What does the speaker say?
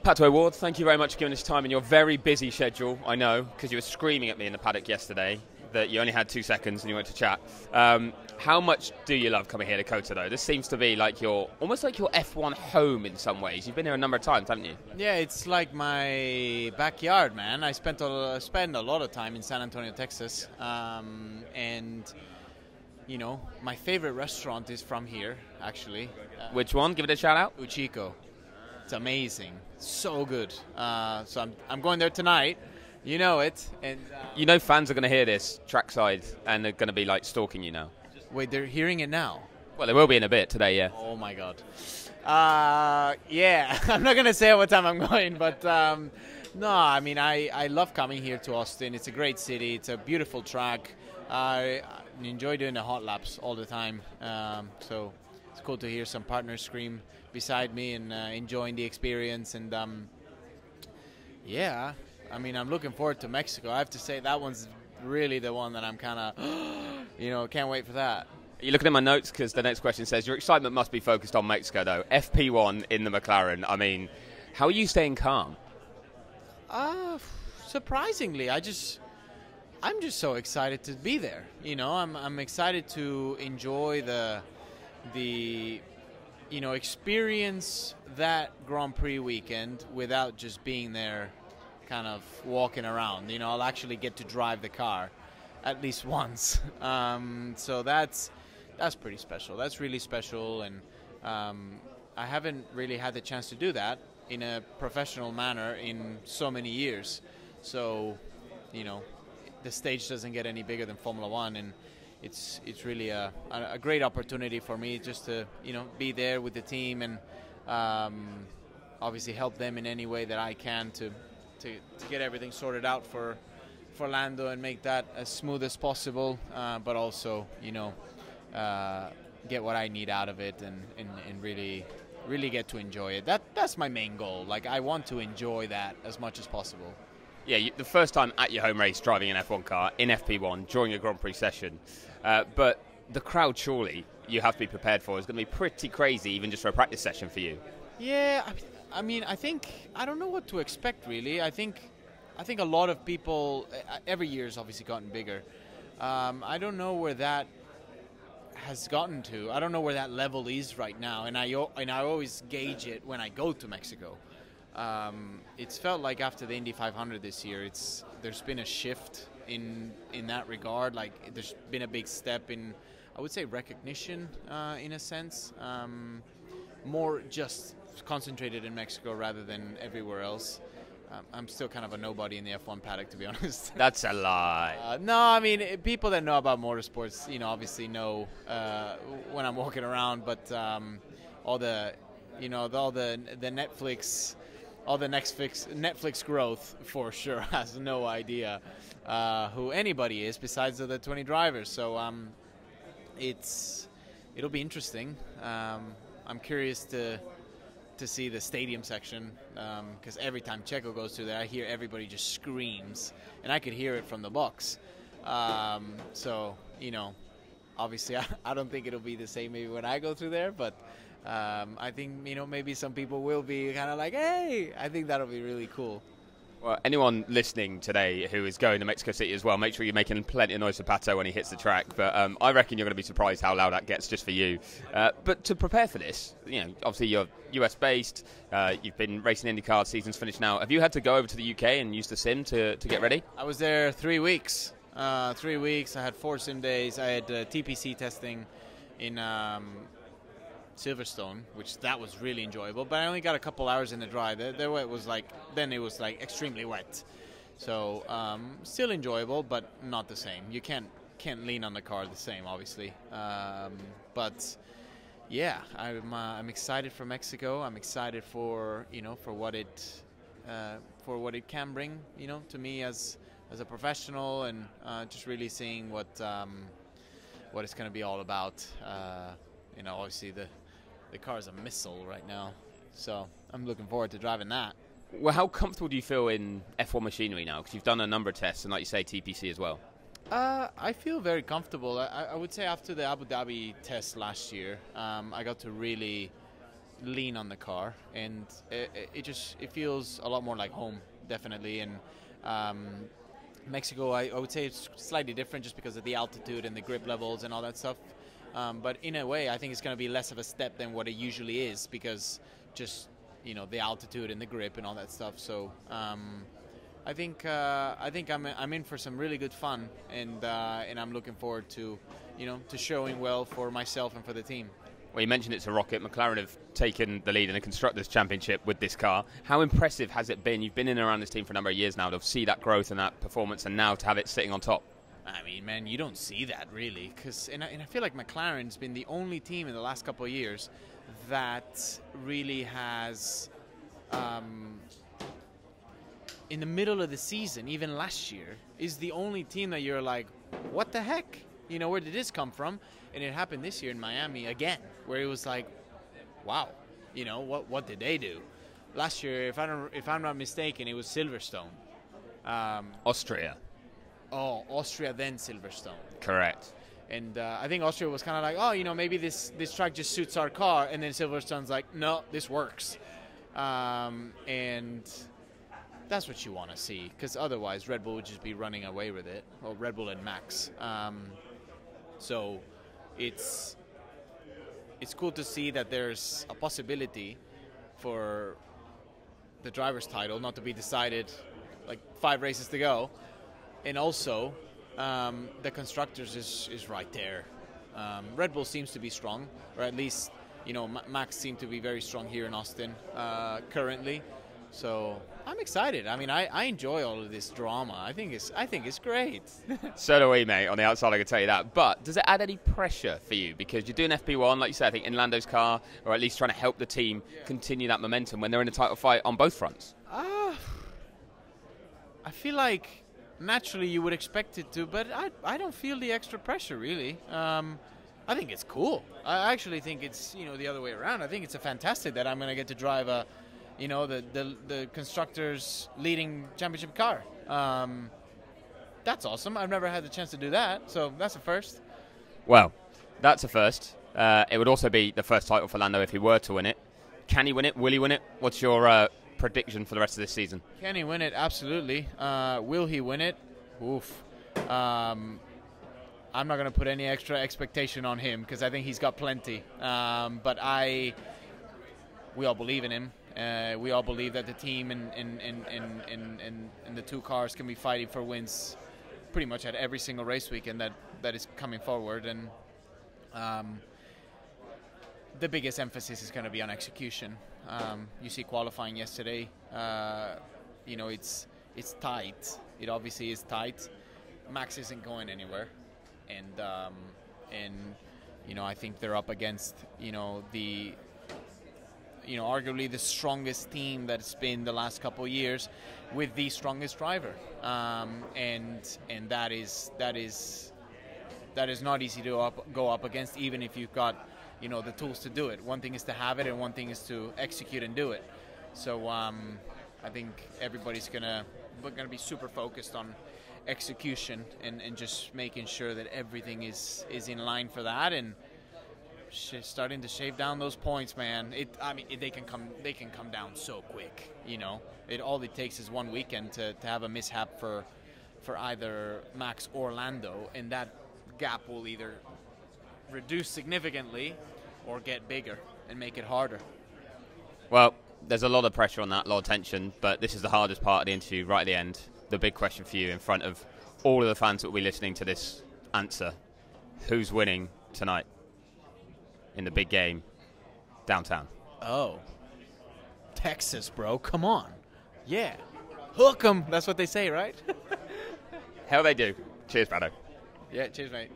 Pato O'Ward, thank you very much for giving us time in your very busy schedule. I know, because you were screaming at me in the paddock yesterday that you only had 2 seconds and you went to chat. How much do you love coming here to COTA, though? This seems to be like almost like your F1 home in some ways. You've been here a number of times, haven't you? Yeah, it's like my backyard, man. I spend a lot of time in San Antonio, Texas, and you know, my favorite restaurant is from here, actually. Which one? Give it a shout out. Uchiko. It's amazing, so good. So I'm going there tonight. You know it, and you know fans are going to hear this trackside and they're going to be like stalking you now. Wait, they're hearing it now? Well, they will be in a bit today, yeah. Oh my God. Yeah, I'm not going to say what time I'm going, but no, I mean I love coming here to Austin. It's a great city. It's a beautiful track. I enjoy doing the hot laps all the time. So it's cool to hear some partners scream beside me and enjoying the experience. And yeah, I mean, I'm looking forward to Mexico. I have to say that one's really the one that I'm kind of, can't wait for that. Are you looking at my notes? Because the next question says, your excitement must be focused on Mexico, though. FP1 in the McLaren. I mean, how are you staying calm? Surprisingly, I'm just so excited to be there. You know, I'm excited to enjoy the experience that Grand Prix weekend without just being there kind of walking around. You know, I'll actually get to drive the car at least once. So that's pretty special. That's really special, and I haven't really had the chance to do that in a professional manner in so many years. So, you know, the stage doesn't get any bigger than Formula One, and it's really a great opportunity for me just to, be there with the team and obviously help them in any way that I can to get everything sorted out for Lando and make that as smooth as possible, but also, get what I need out of it and really get to enjoy it. That's my main goal. Like, I want to enjoy that as much as possible. Yeah, the first time at your home race driving an F1 car in FP1 during a Grand Prix session. But the crowd, surely, you have to be prepared for, is going to be pretty crazy, even just for a practice session for you. Yeah, I mean, I don't know what to expect, really. I think a lot of people, every year has obviously gotten bigger. I don't know where that has gotten to. I don't know where that level is right now, and I always gauge it when I go to Mexico. It's felt like after the Indy 500 this year, there's been a shift in that regard. Like, there's been a big step in, I would say, recognition in a sense. More just concentrated in Mexico rather than everywhere else. I'm still kind of a nobody in the F1 paddock, to be honest. That's a lie. No, I mean, people that know about motorsports, obviously know when I'm walking around. But all the Netflix growth for sure has no idea who anybody is besides the 20 drivers. So it'll be interesting. I'm curious to see the stadium section, because every time Checo goes through there, I hear everybody just screams, and I could hear it from the box. So, obviously I don't think it'll be the same maybe when I go through there, but I think, maybe some people will be kind of like, hey, I think that'll be really cool. Well, anyone listening today who is going to Mexico City as well, make sure you're making plenty of noise for Pato when he hits the track. But I reckon you're going to be surprised how loud that gets just for you. But to prepare for this, obviously you're US-based. You've been racing Indycar, season's finished now. Have you had to go over to the UK and use the sim to get ready? I was there 3 weeks. 3 weeks. I had 4 sim days. I had TPC testing in Silverstone, which that was really enjoyable, but I only got a couple hours in the dry. It was like extremely wet, so still enjoyable, but not the same. You can't lean on the car the same, obviously. But yeah, I'm excited for Mexico. I'm excited for what it can bring to me as a professional, and just really seeing what it's going to be all about. Obviously the car is a missile right now, so I'm looking forward to driving that. Well, how comfortable do you feel in F1 machinery now? Because you've done a number of tests, and like you say, TPC as well. I feel very comfortable. I would say after the Abu Dhabi test last year, I got to really lean on the car, and it feels a lot more like home, definitely. And Mexico, I would say it's slightly different just because of the altitude and the grip levels and all that stuff. But in a way, I think it's going to be less of a step than what it usually is, because just the altitude and the grip and all that stuff. So I think I'm in for some really good fun, and I'm looking forward to to showing well for myself and for the team. Well, you mentioned it's a rocket. McLaren have taken the lead in the Constructors' Championship with this car. How impressive has it been? You've been in and around this team for a number of years now to see that growth and that performance, and now to have it sitting on top. I mean, man, you don't see that really, and I feel like McLaren's been the only team in the last couple of years that really has, in the middle of the season, even last year, is the only team that you're like, what the heck? Where did this come from? And it happened this year in Miami again, where it was like, wow, what did they do? Last year, if I'm not mistaken, it was Silverstone. Austria. Oh, Austria, then Silverstone. Correct. And I think Austria was kind of like, oh, maybe this track just suits our car. And then Silverstone's like, no, this works. And that's what you want to see, because otherwise Red Bull would just be running away with it. Well, Red Bull and Max. So it's cool to see that there's a possibility for the driver's title not to be decided like 5 races to go. And also, the Constructors is right there. Red Bull seems to be strong, or at least, Max seemed to be very strong here in Austin currently. So I'm excited. I mean, I enjoy all of this drama. I think it's great. So do we, mate. On the outside, I can tell you that. But does it add any pressure for you? Because you're doing FP1, like you said, I think in Lando's car, or at least trying to help the team continue that momentum when they're in a title fight on both fronts. I feel like naturally you would expect it to, but I don't feel the extra pressure, really. I think it's cool. I actually think it's, the other way around. I think it's fantastic that I'm going to get to drive the Constructors' leading championship car. That's awesome. I've never had the chance to do that, so that's a first. Well, that's a first. It would also be the first title for Lando if he were to win it. Can he win it? Will he win it? What's your prediction for the rest of this season? Can he win it? Absolutely. Will he win it? Oof. I'm not going to put any extra expectation on him, because I think he's got plenty. But we all believe in him. We all believe that the team and the 2 cars can be fighting for wins pretty much at every single race weekend that is coming forward. And the biggest emphasis is going to be on execution. You see qualifying yesterday. It's tight. It obviously is tight. Max isn't going anywhere, and I think they're up against arguably the strongest team that's been the last couple of years, with the strongest driver, and that is not easy to go up against, even if you've got the tools to do it. One thing is to have it, and one thing is to execute and do it. So I think everybody's gonna be super focused on execution and just making sure that everything is in line for that, and starting to shave down those points, man. They can come down so quick. All it takes is one weekend to have a mishap for either Max or Lando, and that gap will either reduce significantly or get bigger and make it harder. Well, there's a lot of pressure on that, a lot of tension, but this is the hardest part of the interview, right at the end. The big question for you in front of all of the fans that will be listening to this answer. Who's winning tonight in the big game downtown? Oh, Texas, bro. Come on. Yeah. Hook 'em. That's what they say, right? Hell they do. Cheers, Pato. Yeah, cheers, mate.